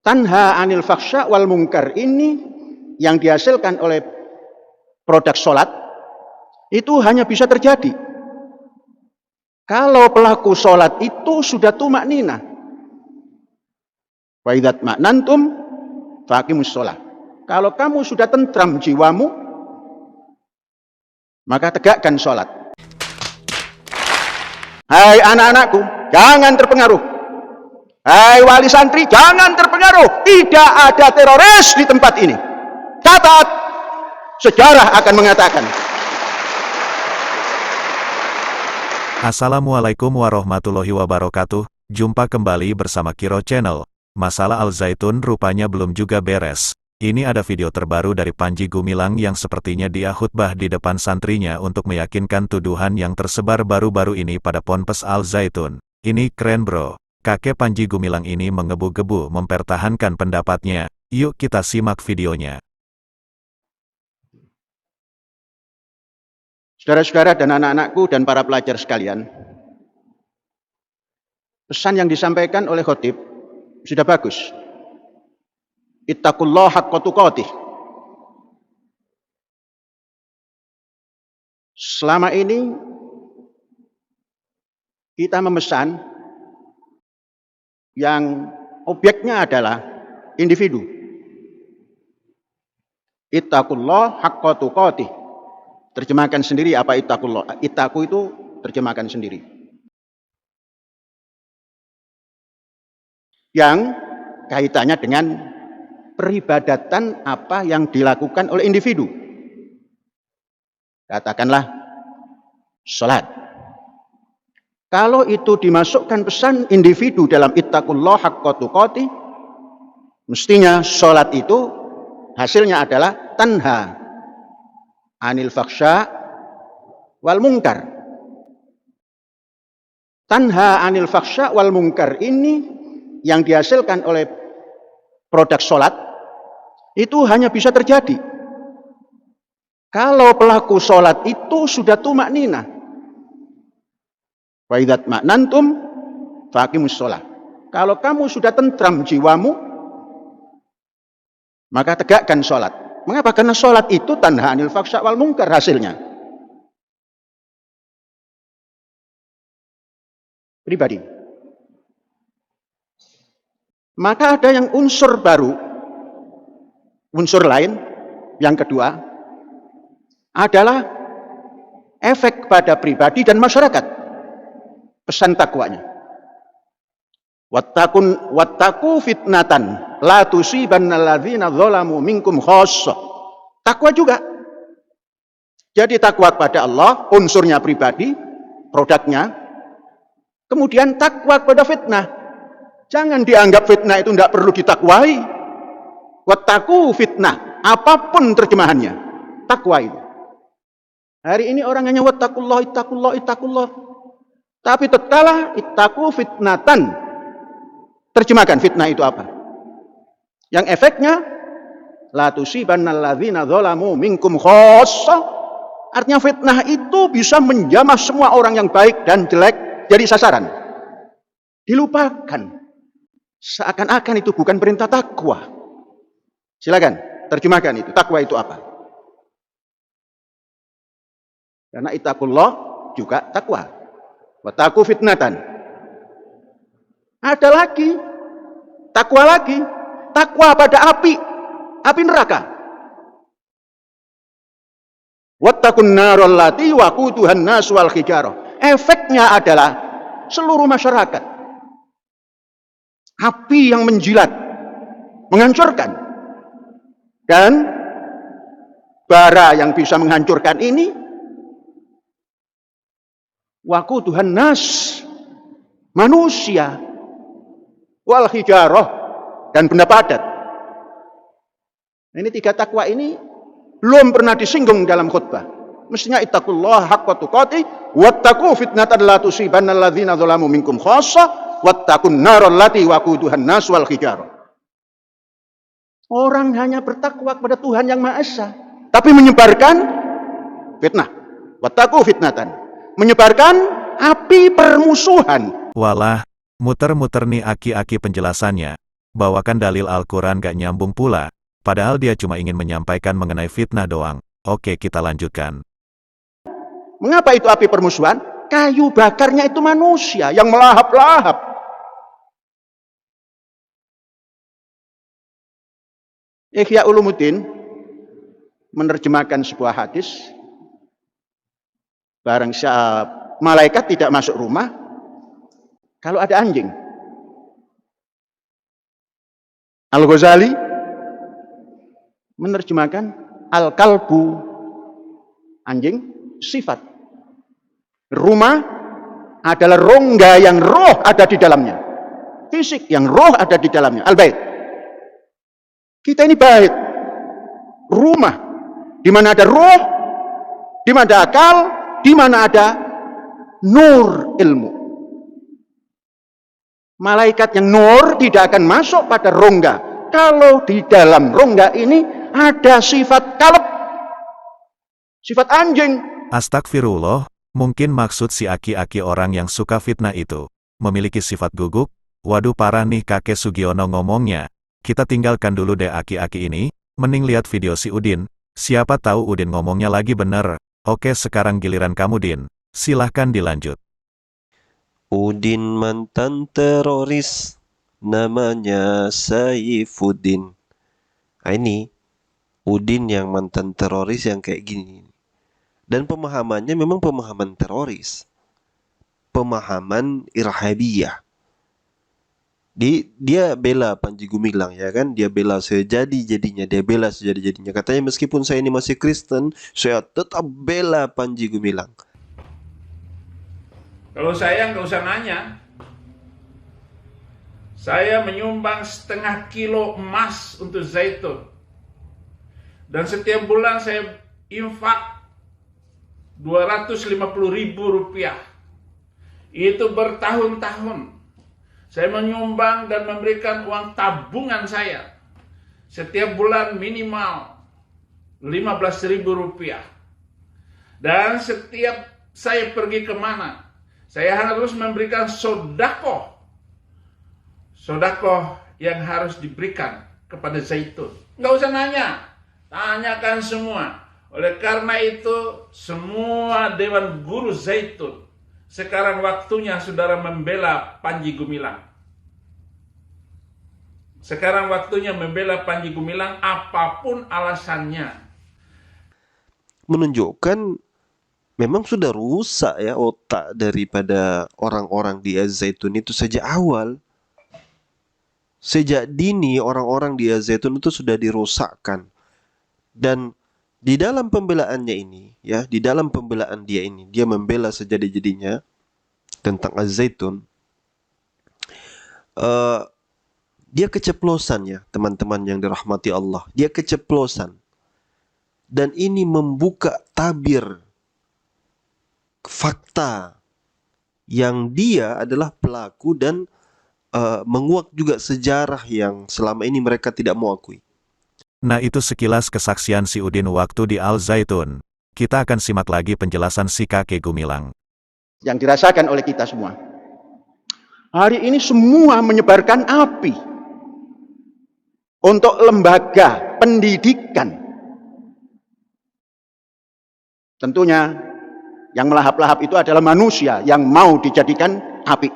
Tanha anil faksha wal mungkar ini yang dihasilkan oleh produk sholat itu hanya bisa terjadi kalau pelaku sholat itu sudah tumak nina. Wa idzat ma'nantum faqimus sholat. Kalau kamu sudah tentram jiwamu, maka tegakkan sholat. Hai anak-anakku, jangan terpengaruh. Hai wali santri, jangan terpengaruh. Tidak ada teroris di tempat ini. Catat, sejarah akan mengatakan. Assalamualaikum warahmatullahi wabarakatuh. Jumpa kembali bersama Kiro Channel. Masalah Al-Zaitun rupanya belum juga beres. Ini ada video terbaru dari Panji Gumilang yang sepertinya dia khutbah di depan santrinya untuk meyakinkan tuduhan yang tersebar baru-baru ini pada Ponpes Al-Zaitun. Ini keren bro. Kakek Panji Gumilang ini menggebu-gebu mempertahankan pendapatnya. Yuk kita simak videonya. Saudara-saudara dan anak-anakku dan para pelajar sekalian, pesan yang disampaikan oleh khotib sudah bagus. Ittaqullah haqqa tuqatih. Selama ini kita memesan yang objeknya adalah individu. Ittaqullah haqqa tuqatih. Terjemahkan sendiri apa ittaqullah. Ittaqu itu terjemahkan sendiri. Yang kaitannya dengan peribadatan apa yang dilakukan oleh individu. Katakanlah sholat. Kalau itu dimasukkan pesan individu dalam ittaqullah haqqa tuqatih, mestinya sholat itu hasilnya adalah tanha anil faksha wal mungkar. Tanha anil faksha wal mungkar ini yang dihasilkan oleh produk sholat itu hanya bisa terjadi kalau pelaku sholat itu sudah tumak nina. Wa idzat ma'nantum faqimus sholat. Kalau kamu sudah tentram jiwamu, maka tegakkan sholat. Mengapa? Karena sholat itu tanha anil faksha wal mungkar hasilnya. Pribadi. Maka ada yang unsur baru, unsur lain, yang kedua, adalah efek pada pribadi dan masyarakat. Pesan takwanya. Wattaqu fitnatan la tusibanna alladzina dzalamu minkum khassah. Takwa juga. Jadi takwa kepada Allah, unsurnya pribadi, produknya. Kemudian takwa kepada fitnah. Jangan dianggap fitnah itu tidak perlu ditakwai. Wattaqu fitnah, apapun terjemahannya, takwa itu. Hari ini orang hanya wattaqullah, ittaqullah, ittaqullah. Tapi tatkala ittaqu fitnatan, terjemahkan fitnah itu apa? Yang efeknya la tusibannal ladzina dzalamu minkum khassah. Artinya fitnah itu bisa menjamah semua orang yang baik dan jelek jadi sasaran. Dilupakan. Seakan-akan itu bukan perintah takwa. Silakan terjemahkan itu. Takwa itu apa? Karena ittaqullah juga takwa. Wattaqu fitnatan. Ada lagi, takwa lagi, takwa pada api neraka. Wattaqun narol lati waquduhan nas wal hijarah. Efeknya adalah seluruh masyarakat. Api yang menjilat, menghancurkan. Dan bara yang bisa menghancurkan ini waquduhan nas, manusia, wal hijarah, dan benda padat. Ini tiga takwa ini belum pernah disinggung dalam khutbah. Mestinya ittaqullah haqqa tuqatih wattaqu fitnatan la tusibanna alladzina dzalamu minkum khassah wattaqun naral lati waquduhan nas wal hijarah. Orang hanya bertakwa kepada Tuhan yang Maha Esa, tapi menyebarkan fitnah. Wattaqu fitnatan, menyebarkan api permusuhan. Walah, muter-muter nih aki-aki penjelasannya. bawakan dalil Al-Quran gak nyambung pula, padahal dia cuma ingin menyampaikan mengenai fitnah doang. Oke, kita lanjutkan. Mengapa itu api permusuhan? Kayu bakarnya itu manusia yang melahap-lahap. Ihya Ulumuddin menerjemahkan sebuah hadis, barang siapa malaikat tidak masuk rumah kalau ada anjing. Al-Ghazali menerjemahkan al-kalbu, anjing, sifat. Rumah adalah rongga yang roh ada di dalamnya. Fisik yang roh ada di dalamnya. Al-bait. Kita ini bait. Rumah. Di mana ada roh, di mana ada akal, di mana ada nur ilmu. Malaikat yang nur tidak akan masuk pada rongga. Kalau di dalam rongga ini ada sifat kalb, sifat anjing. Astagfirullah, mungkin maksud si aki-aki orang yang suka fitnah itu memiliki sifat guguk. Waduh, parah nih kakek Sugiono ngomongnya. Kita tinggalkan dulu deh aki-aki ini, mending lihat video si Udin. Siapa tahu Udin ngomongnya lagi bener. Oke, sekarang giliran kamu, Din. Silahkan dilanjut. Udin mantan teroris, namanya Saifuddin. Nah, ini Udin yang mantan teroris yang kayak gini. Dan pemahamannya memang pemahaman teroris. Pemahaman irhabiyah. Dia bela Panji Gumilang, ya kan? Dia bela sejadi-jadinya, dia bela sejadi-jadinya. Katanya meskipun saya ini masih Kristen, saya tetap bela Panji Gumilang. Kalau saya nggak usah nanya, saya menyumbang 0,5 kilo emas untuk zaitun. Dan setiap bulan saya infak 250.000 rupiah. Itu bertahun-tahun. Saya menyumbang dan memberikan uang tabungan saya setiap bulan minimal 15.000 rupiah. Dan setiap saya pergi kemana, saya harus memberikan sodakoh. Sodakoh yang harus diberikan kepada zaitun. Nggak usah nanya, tanyakan semua. Oleh karena itu, semua Dewan Guru Zaitun, sekarang waktunya saudara membela Panji Gumilang. Sekarang waktunya membela Panji Gumilang apapun alasannya. Menunjukkan memang sudah rusak ya otak daripada orang-orang di Az-Zaitun itu sejak awal. Sejak dini orang-orang di Az-Zaitun itu sudah dirusakkan. Dan di dalam pembelaannya ini, ya, di dalam pembelaan dia ini, dia membela sejadi-jadinya tentang Az-Zaitun. Dia keceplosan ya, teman-teman yang dirahmati Allah. Dia keceplosan. Dan ini membuka tabir fakta yang dia adalah pelaku dan menguak juga sejarah yang selama ini mereka tidak mau akui. Nah, itu sekilas kesaksian si Udin waktu di Al-Zaitun. Kita akan simak lagi penjelasan si kakek Gumilang. Yang dirasakan oleh kita semua. Hari ini semua menyebarkan api untuk lembaga pendidikan. Tentunya yang melahap-lahap itu adalah manusia yang mau dijadikan api.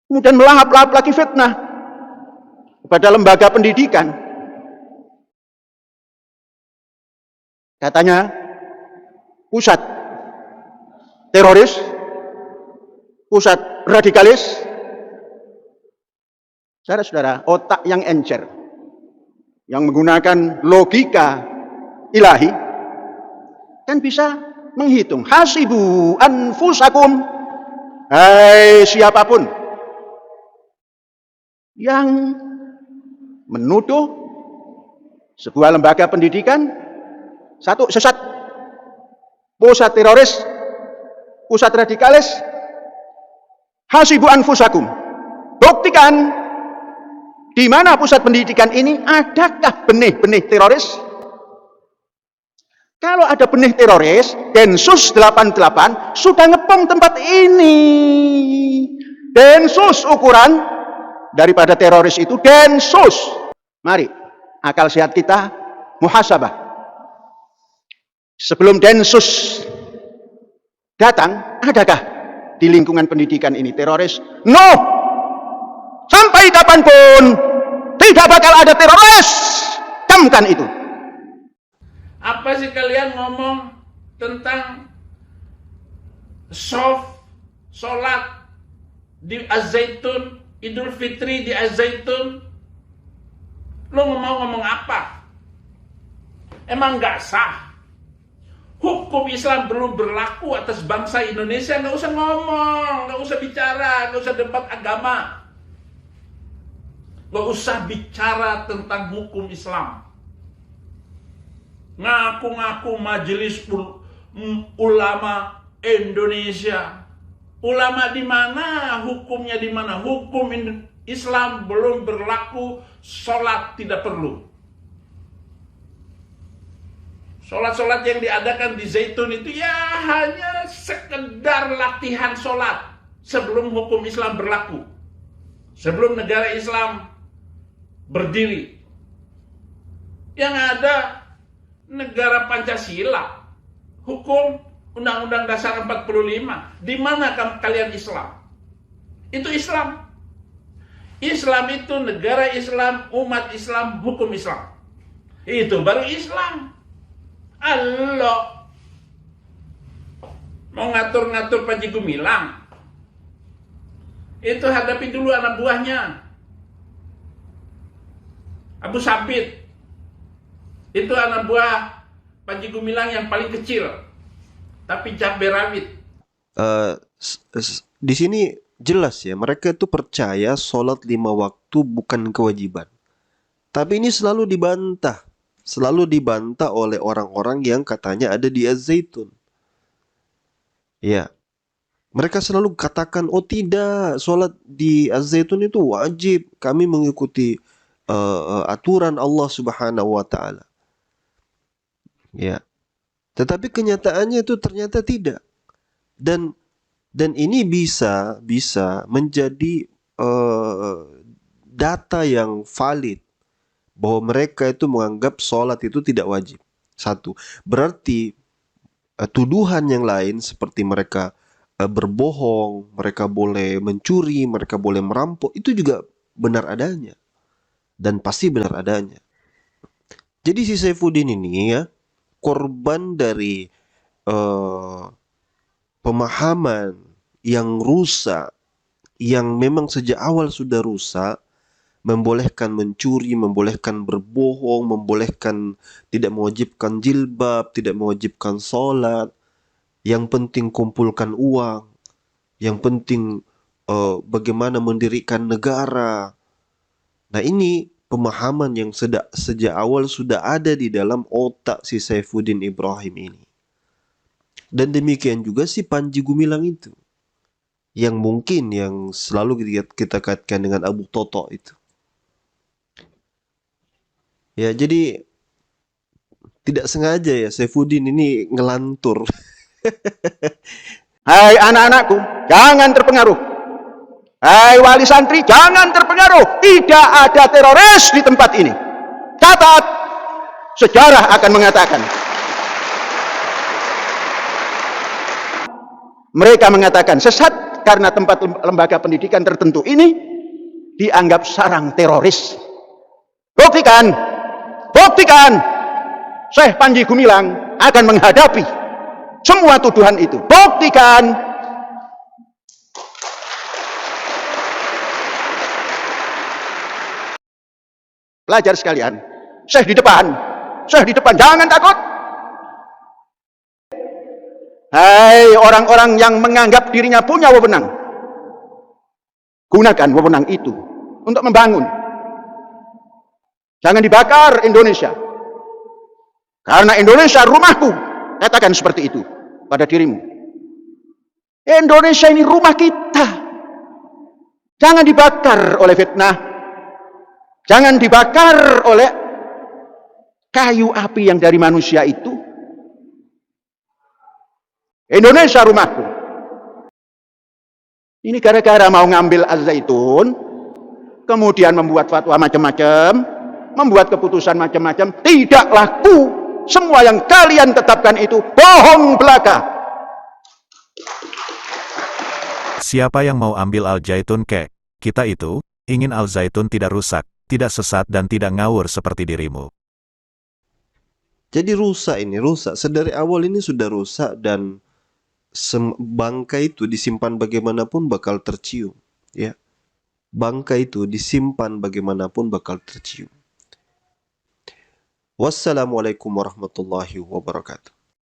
Kemudian melahap-lahap lagi fitnah pada lembaga pendidikan. Katanya pusat teroris, pusat radikalis. Saudara-saudara, otak yang encer, yang menggunakan logika ilahi, kan bisa menghitung. Hasibu anfusakum. Hai siapapun yang menuduh sebuah lembaga pendidikan, satu, sesat, pusat teroris, pusat radikalis, hasibu anfusakum. Buktikan di mana pusat pendidikan ini adakah benih-benih teroris. Kalau ada benih teroris, Densus 88 sudah ngepung tempat ini. Densus ukuran daripada teroris itu Densus. Mari, akal sehat kita muhasabah. Sebelum Densus datang, adakah di lingkungan pendidikan ini teroris? No! Sampai kapanpun tidak bakal ada teroris. Camkan itu. Apa sih kalian ngomong tentang sholat di Az-Zaitun, Idul Fitri di Az-Zaitun? Lo mau ngomong apa? Emang nggak sah? Hukum Islam belum berlaku atas bangsa Indonesia, nggak usah ngomong, nggak usah bicara, nggak usah debat agama, nggak usah bicara tentang hukum Islam. Ngaku-ngaku Majelis Ulama Indonesia. Ulama di mana? Hukumnya di mana? Hukum Islam belum berlaku, sholat tidak perlu. Sholat-sholat yang diadakan di Zaitun itu ya hanya sekedar latihan sholat sebelum hukum Islam berlaku. Sebelum negara Islam berdiri. Yang ada negara Pancasila, hukum Undang-Undang Dasar 45. Di mana kalian Islam? Itu Islam. Islam itu negara Islam, umat Islam, hukum Islam. Itu baru Islam. Allah mau ngatur-ngatur Panji Gumilang, itu hadapi dulu anak buahnya Abu Sabit. Itu anak buah Panji Gumilang yang paling kecil, tapi cabai rawit. Di sini jelas ya, mereka itu percaya sholat 5 waktu bukan kewajiban. Tapi ini selalu dibantah oleh orang-orang yang katanya ada di Az-Zaitun. Ya, mereka selalu katakan, oh tidak, sholat di Az-Zaitun itu wajib. Kami mengikuti aturan Allah Subhanahu wa Ta'ala. Ya, tetapi kenyataannya itu ternyata tidak. Dan ini bisa menjadi data yang valid bahwa mereka itu menganggap sholat itu tidak wajib. Satu, berarti tuduhan yang lain seperti mereka berbohong, mereka boleh mencuri, mereka boleh merampok, itu juga benar adanya dan pasti benar adanya. Jadi si Saifuddin ini ya korban dari pemahaman yang rusak, yang memang sejak awal sudah rusak, membolehkan mencuri, membolehkan berbohong, membolehkan tidak mewajibkan jilbab, tidak mewajibkan sholat. Yang penting kumpulkan uang, yang penting bagaimana mendirikan negara. Nah ini pemahaman yang sejak awal sudah ada di dalam otak si Saifuddin Ibrahim ini. Dan demikian juga si Panji Gumilang itu, yang mungkin yang selalu kita kaitkan dengan Abu Toto itu. Ya, jadi tidak sengaja ya Saifuddin ini ngelantur. Hai anak-anakku, jangan terpengaruh. Hai wali santri, jangan terpengaruh. Tidak ada teroris di tempat ini. Catat, sejarah akan mengatakan. Mereka mengatakan sesat karena tempat lembaga pendidikan tertentu ini dianggap sarang teroris. Buktikan, Syekh Panji Gumilang akan menghadapi semua tuduhan itu. Buktikan. Pelajar sekalian, Syekh di depan, jangan takut. Hai orang-orang yang menganggap dirinya punya wewenang, gunakan wewenang itu untuk membangun. Jangan dibakar Indonesia, karena Indonesia rumahku. Katakan seperti itu pada dirimu. Indonesia ini rumah kita. Jangan dibakar oleh fitnah, jangan dibakar oleh kayu api yang dari manusia itu. Indonesia rumahku. Ini gara-gara mau ngambil Az-Zaitun, kemudian membuat fatwa macam-macam, membuat keputusan macam-macam, tidak laku. Semua yang kalian tetapkan itu bohong belaka. Siapa yang mau ambil Al-Zaitun kek? Kita itu ingin Al-Zaitun tidak rusak, tidak sesat dan tidak ngawur seperti dirimu. Jadi rusak ini, rusak. Sedari awal ini sudah rusak dan bangkai itu disimpan bagaimanapun bakal tercium. Ya, bangkai itu disimpan bagaimanapun bakal tercium. Wassalamualaikum warahmatullahi wabarakatuh.